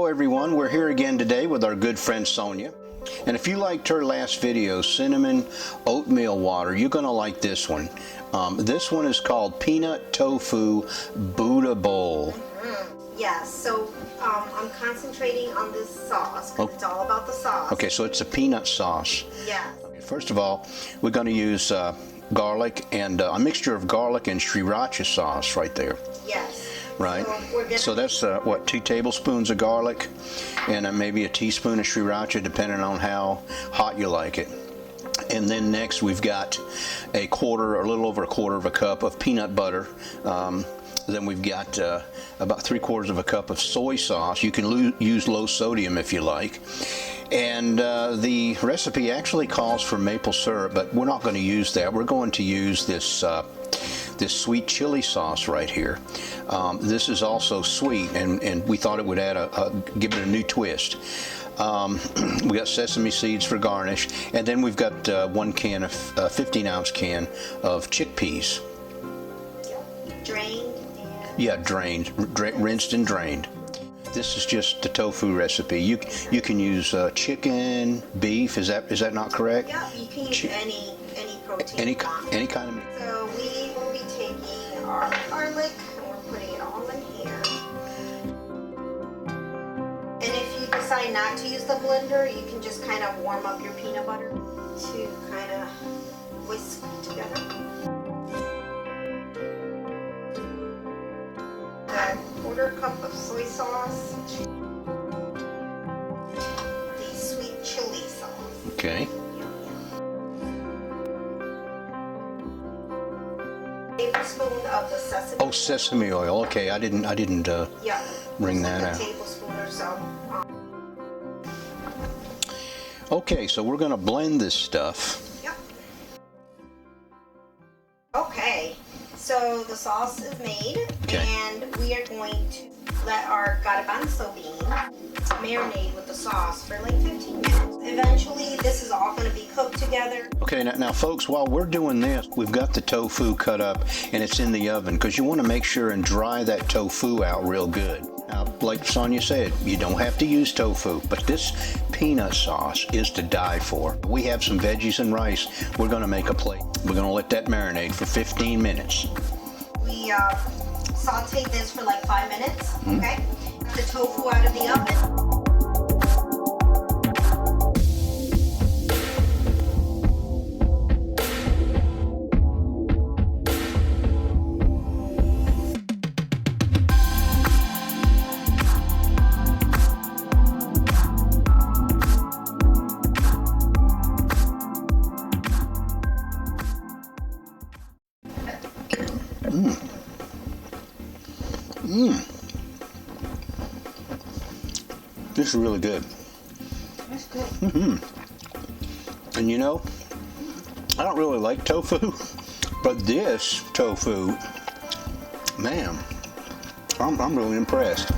Hello everyone, we're here again today with our good friend Sonia. And if you liked her last video, Cinnamon Oatmeal Water, you're going to like this one. This one is called Peanut Tofu Budda Bowl. Yes, so I'm concentrating on this sauce because it's all about the sauce. Okay, so it's a peanut sauce. Yes. First of all, we're going to use garlic and a mixture of garlic and Sriracha sauce right there. Yes. Right. So that's what, 2 tablespoons of garlic and maybe a teaspoon of Sriracha, depending on how hot you like it. And then next we've got a little over a quarter of a cup of peanut butter. Then we've got about 3/4 of a cup of soy sauce. You can use low sodium if you like. And the recipe actually calls for maple syrup, but we're not going to use that. We're going to use this sweet chili sauce right here. This is also sweet, and we thought it would add give it a new twist. We got sesame seeds for garnish, and then we've got 1 can of 15-ounce can of chickpeas. Drained. Yeah, drained, rinsed and drained. This is just the tofu recipe. You can use chicken, beef. Is that not correct? Yeah, you can use any protein. Any kind of meat. So we will be taking our garlic and we're putting it all in here. And if you decide not to use the blender, you can just kind of warm up your peanut butter to kind of whisk together. A 1/4 cup of soy sauce. The sweet chili sauce. Okay. Tablespoon of the sesame. Oh, sesame oil. Okay, I didn't bring that out. A tablespoon or so. Okay, so we're going to blend this stuff. Yep. Okay, so the sauce is made, and we are going to let our garbanzo beans marinate with the sauce for like 15 minutes. Eventually, this is all going to be cooked together. Okay, now folks, while we're doing this, we've got the tofu cut up and it's in the oven because you want to make sure and dry that tofu out real good. Now, like Sonia said, you don't have to use tofu, but this peanut sauce is to die for. We have some veggies and rice. We're going to make a plate. We're going to let that marinate for 15 minutes. We sauteed this for like 5 minutes, okay? Got the tofu out of the oven. This is really good. That's good. And you know, I don't really like tofu, but this tofu, man, I'm really impressed.